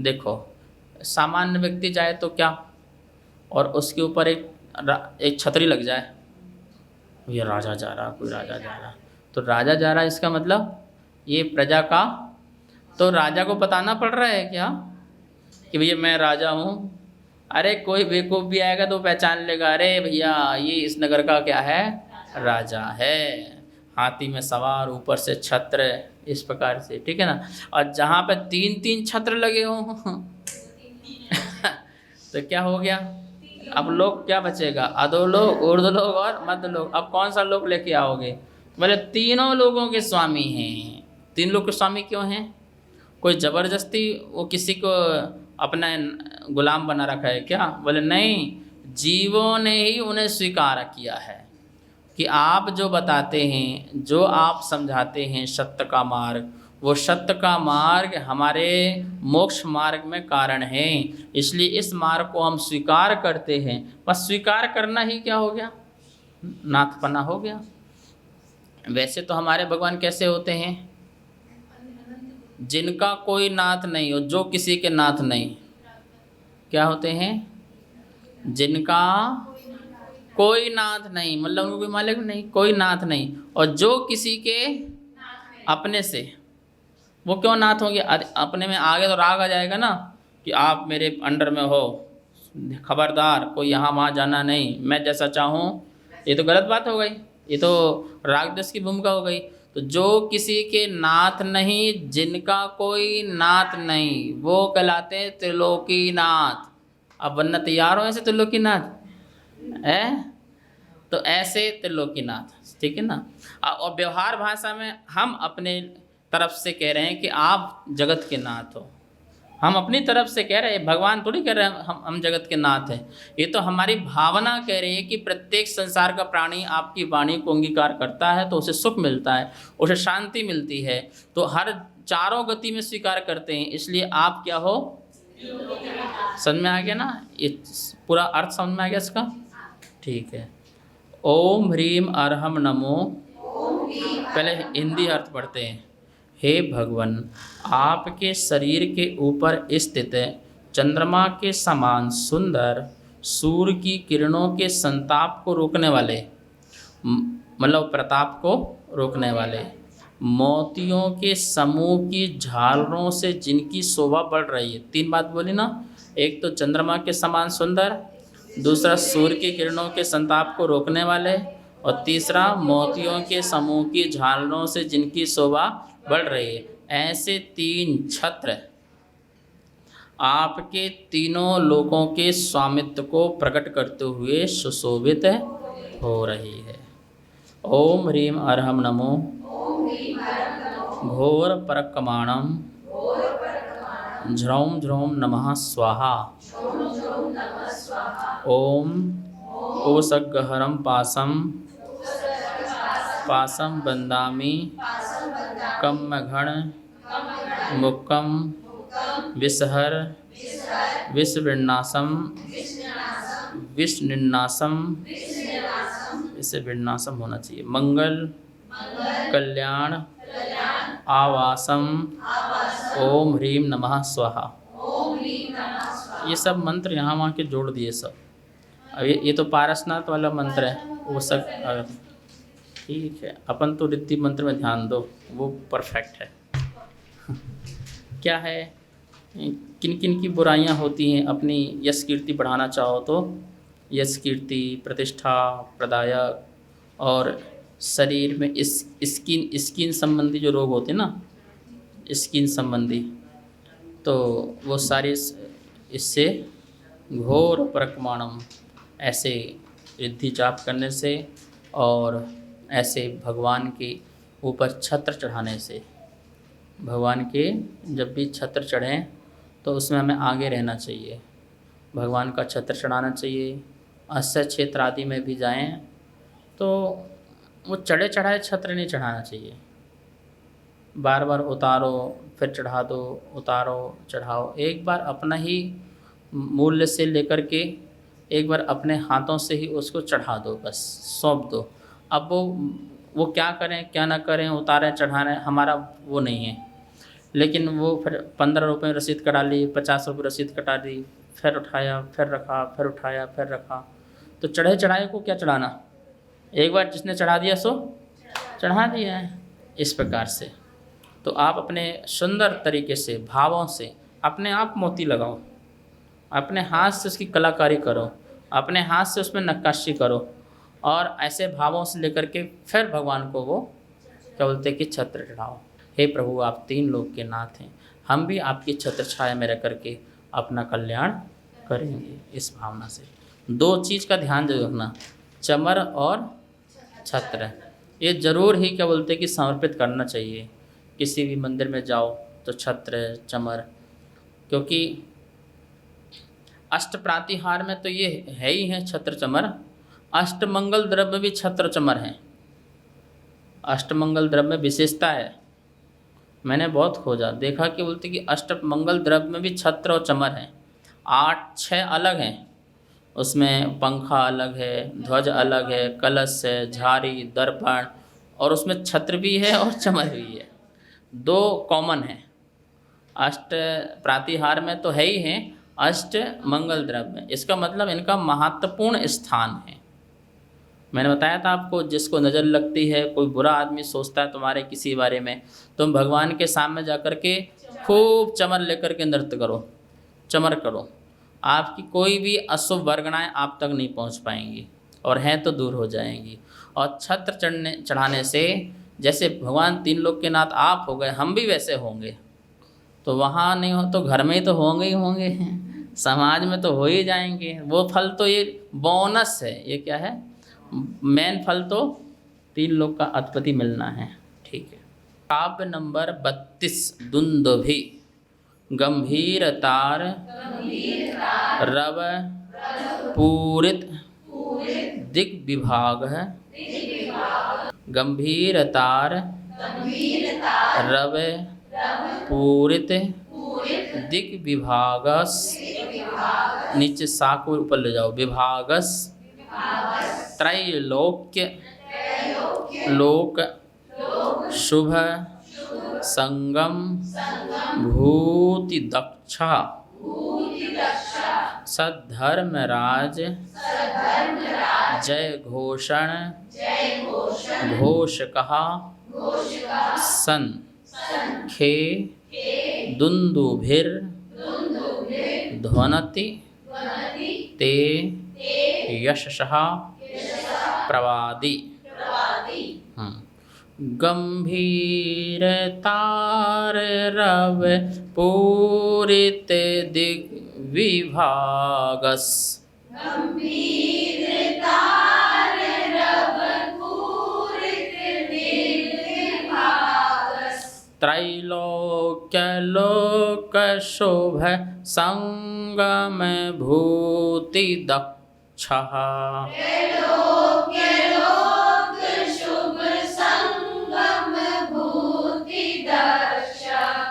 देखो सामान्य व्यक्ति जाए तो क्या, और उसके ऊपर एक छतरी लग जाए, ये राजा जा रहा, कोई राजा जा रहा, तो राजा जा रहा इसका मतलब ये प्रजा का, तो राजा को बताना पड़ रहा है क्या कि भैया मैं राजा हूँ? अरे कोई बेवकूफ़ भी आएगा तो पहचान लेगा, अरे भैया ये इस नगर का क्या है, राजा है, हाथी में सवार, ऊपर से छत्र, इस प्रकार से, ठीक है ना। और जहाँ पे 3-3 छत्र लगे हों तो क्या हो गया, अब लोग क्या बचेगा, अधोलोक, ऊर्ध्वलोक और मध्य लोक। अब कौन सा लोक लेके आओगे? बोले तीनों लोगों के स्वामी हैं। 3 लोग के स्वामी क्यों हैं? कोई ज़बरदस्ती वो किसी को अपना गुलाम बना रखा है क्या? बोले नहीं, जीवों ने ही उन्हें स्वीकार किया है कि आप जो बताते हैं, जो आप समझाते हैं सत्य का मार्ग, वो सत्य का मार्ग हमारे मोक्ष मार्ग में कारण है, इसलिए इस मार्ग को हम स्वीकार करते हैं। बस स्वीकार करना ही क्या हो गया, नाथपना हो गया। वैसे तो हमारे भगवान कैसे होते हैं? जिनका कोई नाथ नहीं हो, जो किसी के नाथ नहीं, क्या होते हैं? जिनका कोई नाथ नहीं, मतलब उनको कोई मालिक नहीं, कोई नाथ नहीं, और जो किसी के अपने से, वो क्यों नाथ होंगे? अपने में आगे तो राग आ जाएगा ना कि आप मेरे अंडर में हो, खबरदार कोई यहाँ वहाँ जाना नहीं, मैं जैसा चाहूँ। ये तो गलत बात हो गई, ये तो राग देश की भूमिका हो गई। तो जो किसी के नाथ नहीं, जिनका कोई नाथ नहीं, वो कहलाते हैं त्रिलोकीनाथ। अब बनना तैयार हो ऐसे त्रिलोकीनाथ है, तो ऐसे त्रिलोकीनाथ, ठीक है ना। और व्यवहार भाषा में हम अपने तरफ से कह रहे हैं कि आप जगत के नाथ हो, हम अपनी तरफ से कह रहे हैं, भगवान थोड़ी कह रहे हैं हम जगत के नाथ हैं। ये तो हमारी भावना कह रही है कि प्रत्येक संसार का प्राणी आपकी वाणी को अंगीकार करता है तो उसे सुख मिलता है, उसे शांति मिलती है, तो हर चारों गति में स्वीकार करते हैं, इसलिए आप क्या हो? समझ में आ गया ना? ये पूरा अर्थ समझ में आ गया इसका? ठीक है। ओम ह्रीम अरहम नमो, पहले हिंदी अर्थ पढ़ते हैं। हे भगवान, आपके शरीर के ऊपर स्थित चंद्रमा के समान सुंदर, सूर्य की किरणों के संताप को रोकने वाले, मतलब प्रताप को रोकने वाले, मोतियों के समूह की झालरों से जिनकी शोभा बढ़ रही है। 3 बात बोली ना, एक तो चंद्रमा के समान सुंदर, दूसरा सूर्य की किरणों के संताप को रोकने वाले, और तीसरा मोतियों के समूह की झालरों से जिनकी शोभा बढ़ रही है। ऐसे 3 छत्र आपके तीनों लोकों के स्वामित्व को प्रकट करते हुए सुशोभित हो रही है। ओम ह्रीम अरहम नमो, घोर परकमाणम, झ्रौम झ्रौम नमः स्वाहा। ओम कोशगहरम पासम, पासम बंदामि, कम्मघण मुक्कम विषहर विषविन्नासम, विषनिन्नासम, इसे विन्नासम होना चाहिए, मंगल कल्याण आवासम, ओम ह्रीम नमः स्वाहा। ये सब मंत्र यहाँ वहाँ के जोड़ दिए सब। अब ये तो पारसनाथ वाला मंत्र है, वो सब ठीक है। अपन तो रिद्धि मंत्र में ध्यान दो, वो परफेक्ट है। क्या है, किन किन की बुराइयां होती हैं, अपनी यश कीर्ति बढ़ाना चाहो तो यश कीर्ति, प्रतिष्ठा प्रदायक, और शरीर में स्किन संबंधी जो रोग होते हैं ना, स्किन संबंधी, तो वो सारे इससे घोर परकमाणम, ऐसे रिद्धि जाप करने से और ऐसे भगवान के ऊपर छत्र चढ़ाने से, भगवान के जब भी छत्र चढ़ें तो उसमें हमें आगे रहना चाहिए, भगवान का छत्र चढ़ाना चाहिए। अस्य क्षेत्र आदि में भी जाएं तो वो चढ़े चढ़ाए छत्र नहीं चढ़ाना चाहिए, बार बार उतारो फिर चढ़ा दो, उतारो चढ़ाओ। एक बार अपना ही मूल्य से लेकर के एक बार अपने हाथों से ही उसको चढ़ा दो, बस सौंप दो। अब वो क्या करें क्या ना करें, उतारें चढ़ाएं, हमारा वो नहीं है। लेकिन वो फिर 15 रुपये रसीद कटा ली, 50 रुपये रसीद कटा दी, फिर उठाया, फिर रखा, फिर उठाया, फिर रखा। तो चढ़े चढ़ाए को क्या चढ़ाना, एक बार जिसने चढ़ा दिया सो चढ़ा दिया है। इस प्रकार से तो आप अपने सुंदर तरीके से भावों से अपने आप मोती लगाओ, अपने हाथ से उसकी कलाकारी करो, अपने हाथ से उसमें नक्काशी करो, और ऐसे भावों से लेकर के फिर भगवान को वो क्या बोलते हैं कि छत्र चढ़ाओ। हे प्रभु, आप 3 लोक के नाथ हैं, हम भी आपकी छत्र छाया में रह करके अपना कल्याण करेंगे। इस भावना से 2 चीज़ का ध्यान जरूर रखना, चमर और छत्र, ये जरूर ही क्या बोलते हैं कि समर्पित करना चाहिए। किसी भी मंदिर में जाओ तो छत्र चमर, क्योंकि अष्ट प्रातिहार में तो ये है ही है छत्र चमर, अष्टमंगल द्रव्य में भी छत्र चमर हैं। अष्टमंगल द्रव्य में विशेषता है, मैंने बहुत खोजा, देखा कि बोलते कि अष्टमंगल द्रव्य में भी छत्र और चमर हैं। 8-6 अलग हैं, उसमें पंखा अलग है, ध्वज अलग है, कलश है, झारी, दर्पण, और उसमें छत्र भी है और चमर भी है। 2 कॉमन है, अष्ट प्रातिहार में तो है ही हैं, अष्ट मंगल द्रव्य, इसका मतलब इनका महत्वपूर्ण स्थान है। मैंने बताया था आपको, जिसको नज़र लगती है, कोई बुरा आदमी सोचता है तुम्हारे किसी बारे में, तुम भगवान के सामने जा कर के खूब चमर लेकर के नृत्य करो, चमर करो, आपकी कोई भी अशुभ वर्गणाएँ आप तक नहीं पहुंच पाएंगी, और हैं तो दूर हो जाएंगी। और छत्र चढ़ाने से, जैसे भगवान 3 लोक के नाथ आप हो गए, हम भी वैसे होंगे, तो वहाँ नहीं हो तो घर में ही तो होंगे ही होंगे, समाज में तो हो ही जाएंगे। वो फल तो ये बोनस है, ये क्या है, मेन फल तो 3 लोक का अधिपति मिलना है। ठीक है। काव्य नंबर 32, दुंदुभि। गंभीर तार रव पूरित दिग्विभाग है। गंभीर तार रव पूरित दिग्विभागस, नीचे सा को ऊपर ले जाओ, विभागस त्रैलोक्य लोक शुभ संगम भूति दक्षा सद्धर्मराज जय घोषण घोष कहा सन खे दुंदुभिर ध्वनति ते यशः प्रवादी। गंभीर तार रव पूरित दिग्विभागस त्रैलोक्य लोक शोभ संगम भूति दक्षः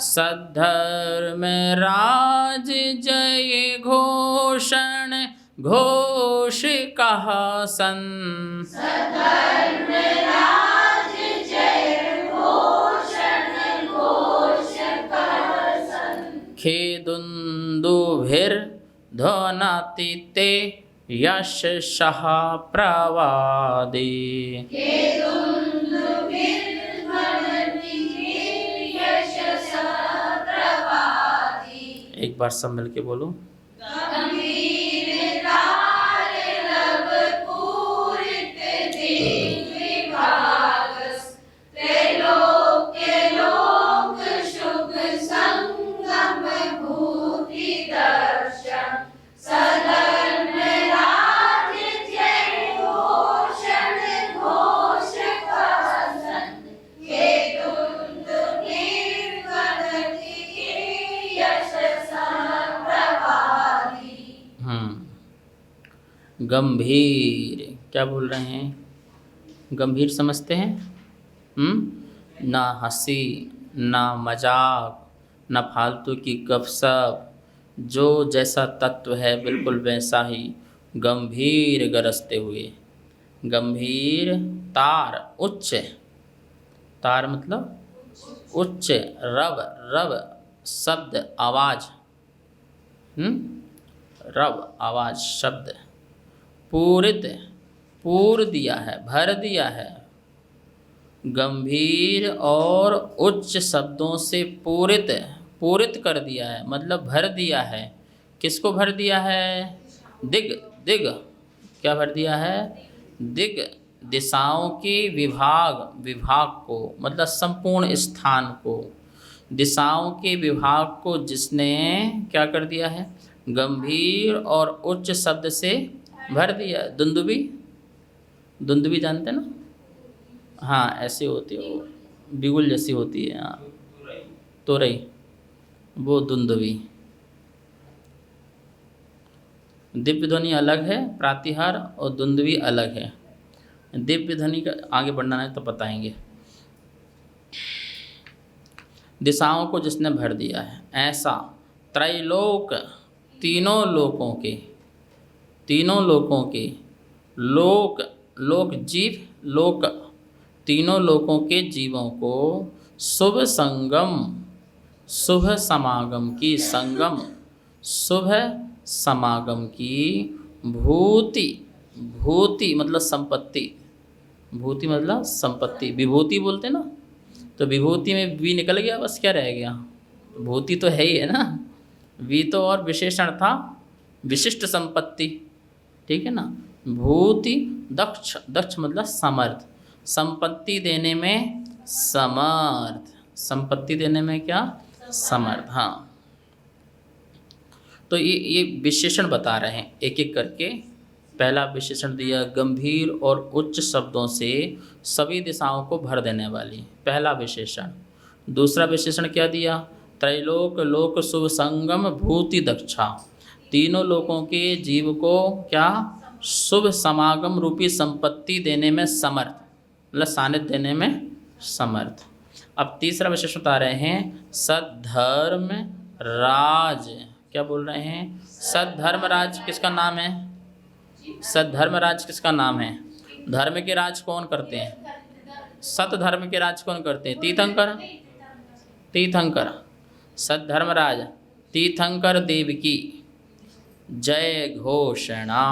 सद्धर्म राज जय घोषण घोष कहा सन खेदुन्दुभिर ध्वनति ते यशः प्रवादी। एक बार सब मिलके बोलो। गंभीर क्या बोल रहे हैं, गंभीर समझते हैं? ना हंसी ना मजाक ना फालतू की गपशप, जो जैसा तत्व है बिल्कुल वैसा ही गंभीर गरजते हुए। गंभीर तार उच्च, तार मतलब उच्च, रव, रव शब्द आवाज, रव आवाज शब्द, पूरित, पूर दिया है, भर दिया है, गंभीर और उच्च शब्दों से पूरित, पूरित कर दिया है, मतलब भर दिया है। किसको भर दिया है? दिग, दिग क्या भर दिया है? दिग, दिशाओं के विभाग, विभाग को मतलब संपूर्ण स्थान को, दिशाओं के विभाग को जिसने क्या कर दिया है? गंभीर और उच्च शब्द से भर दिया। दुंदुबी, दुंदुबी जानते ना? हाँ ऐसी होती है वो, बिगुल जैसी होती है। हाँ तोरई, वो दुंदुबी। दिव्य ध्वनि अलग है, प्रातिहार और दुंदुबी अलग है। दिव्य ध्वनि का आगे बढ़ना है तो बताएंगे। दिशाओं को जिसने भर दिया है ऐसा, त्रैलोक तीनों लोकों के, तीनों लोकों के, लोक, लोक जीव, लोक तीनों लोकों के जीवों को शुभ संगम, शुभ समागम की, संगम शुभ समागम की, भूति, भूति मतलब संपत्ति, भूति मतलब संपत्ति, विभूति बोलते ना, तो विभूति में वी निकल गया, बस क्या रह गया? भूति तो है ही है ना, वी तो और विशेषण था, विशिष्ट संपत्ति, ठीक है ना। भूति, दक्ष, दक्ष मतलब समर्थ, संपत्ति देने में समर्थ, संपत्ति देने में क्या? समर्थ। हाँ तो ये विशेषण बता रहे हैं एक एक करके। पहला विशेषण दिया गंभीर और उच्च शब्दों से सभी दिशाओं को भर देने वाली, पहला विशेषण। दूसरा विशेषण क्या दिया? त्रैलोक लोक शुभ संगम भूति दक्षा, तीनों लोकों के जीव को क्या? शुभ समागम रूपी संपत्ति देने में समर्थ, मतलब सानिध्य देने में समर्थ। अब तीसरा विशेषण बता रहे हैं सद्धर्म राज। क्या बोल रहे हैं? सद्धर्मराज किसका नाम है? सद्धर्मराज किसका नाम है? धर्म के राज कौन करते हैं? सत धर्म के राज कौन करते हैं? तीर्थंकर, तीर्थंकर। सद्धर्मराज तीर्थंकर देव की जय घोषणा,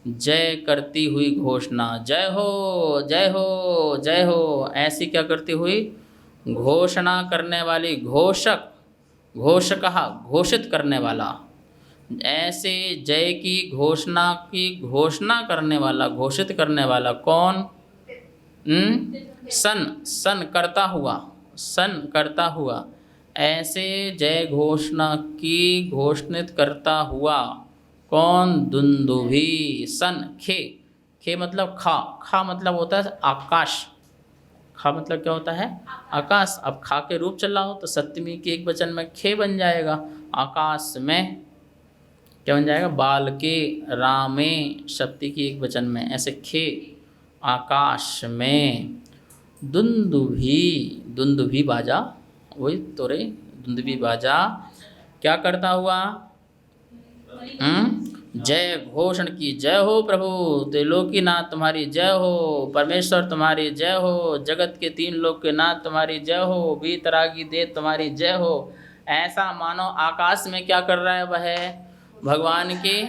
जय करती हुई घोषणा, जय हो जय हो जय हो, ऐसी क्या करती हुई? घोषणा करने वाली, घोषक, घोषकः घोषित करने वाला, ऐसे जय की घोषणा की घोषणा करने वाला, घोषित करने वाला कौन? सन, सन करता हुआ, सन करता हुआ, ऐसे जय घोषणा की घोषित करता हुआ कौन? दुंदुभी। सन, खे, खे मतलब खा, खा मतलब होता है आकाश, खा मतलब क्या होता है? आकाश। अब खा के रूप चला हो तो सप्तमी के एक वचन में खे बन जाएगा। आकाश में क्या बन जाएगा? बाल के रामे, सप्ती की एक वचन में, ऐसे खे आकाश में। दुंदुभी, दुंदुभी बाजा, वही तो रे, दुंदुभी बाजा क्या करता हुआ? जय घोषण की, जय हो प्रभु त्रिलोकीनाथ तुम्हारी जय हो, परमेश्वर तुम्हारी जय हो, जगत के तीन लोक के नाथ तुम्हारी जय हो, वीतरागी देव तुम्हारी जय हो। ऐसा मानो आकाश में क्या कर रहा है? वह भगवान की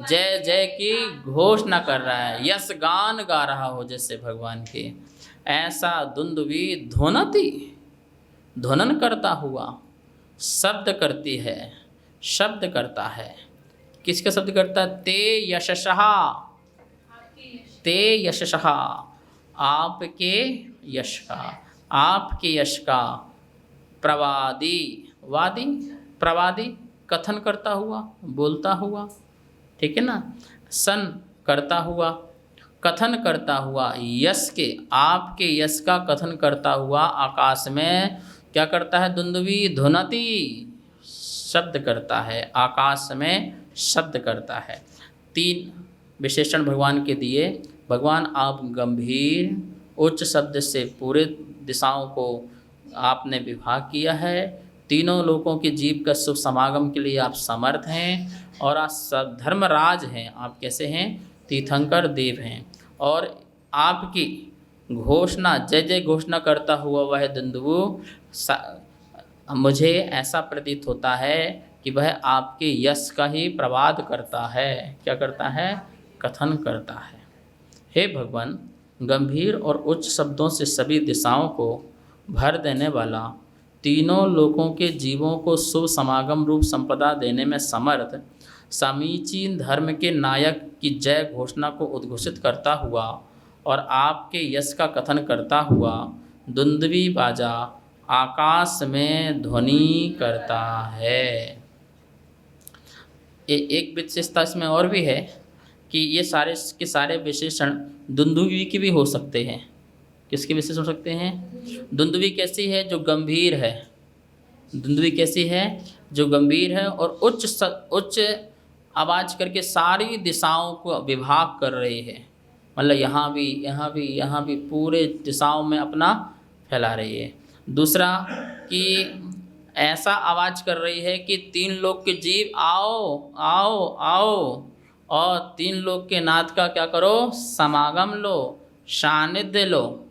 जय जय की घोषणा कर रहा है, यश गान गा रहा हो जैसे भगवान के। ऐसा दुंदुभी ध्वनति, ध्वनन करता हुआ, शब्द करती है, शब्द करता है। किसका शब्द करता है? ते यशसः, ते यशसः, आपके यश का, आपके यश का। प्रवादी, वादी, प्रवादी कथन करता हुआ, बोलता हुआ, ठीक है ना। सन करता हुआ, कथन करता हुआ, यश के, आपके यश का कथन करता हुआ आकाश में क्या करता है? दुंदुभी ध्वनति, शब्द करता है, आकाश में शब्द करता है। तीन विशेषण भगवान के दिए। भगवान आप गंभीर उच्च शब्द से पूरे दिशाओं को आपने विभाग किया है, तीनों लोकों के जीव का शुभ समागम के लिए आप समर्थ हैं, और आप धर्मराज हैं। आप कैसे हैं? तीर्थंकर देव हैं, और आपकी घोषणा, जय जय घोषणा करता हुआ वह दुंदुभु मुझे ऐसा प्रतीत होता है कि वह आपके यश का ही प्रवाद करता है। क्या करता है? कथन करता है। हे भगवान, गंभीर और उच्च शब्दों से सभी दिशाओं को भर देने वाला, तीनों लोकों के जीवों को शुभ समागम रूप संपदा देने में समर्थ, समीचीन धर्म के नायक की जय घोषणा को उद्घोषित करता हुआ और आपके यश का कथन करता हुआ दुंदुभी बाजा आकाश में ध्वनि करता है। एक विशेषता इसमें और भी है कि ये सारे के सारे विशेषण दुंदुभी की भी हो सकते हैं। किसके विशेष हो सकते हैं? दुंदुभी कैसी है? जो गंभीर है। दुंदुभी कैसी है? जो गंभीर है और उच्च आवाज़ करके सारी दिशाओं को विभाग कर रही है। मतलब यहाँ भी, यहाँ भी, यहाँ भी, पूरे दिशाओं में अपना फैला रही है। दूसरा कि ऐसा आवाज़ कर रही है कि तीन लोक के जीव आओ आओ आओ, और तीन लोक के नाथ का क्या करो? समागम लो, सानिध्य लो,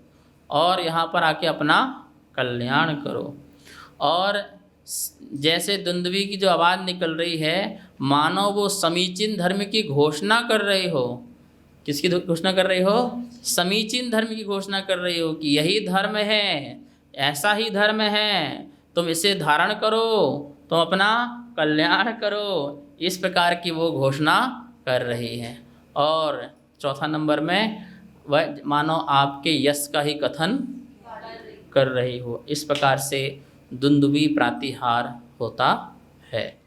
और यहाँ पर आके अपना कल्याण करो। और जैसे दुंदुभी की जो आवाज़ निकल रही है, मानो वो समीचीन धर्म की घोषणा कर रही हो। किसकी घोषणा कर रही हो? समीचीन धर्म की घोषणा कर रही हो कि यही धर्म है, ऐसा ही धर्म है, तुम इसे धारण करो, तुम अपना कल्याण करो। इस प्रकार की वो घोषणा कर रही है। और चौथा नंबर में वह मानो आपके यश का ही कथन कर रही हो। इस प्रकार से दुंदुभी प्रातिहार होता है।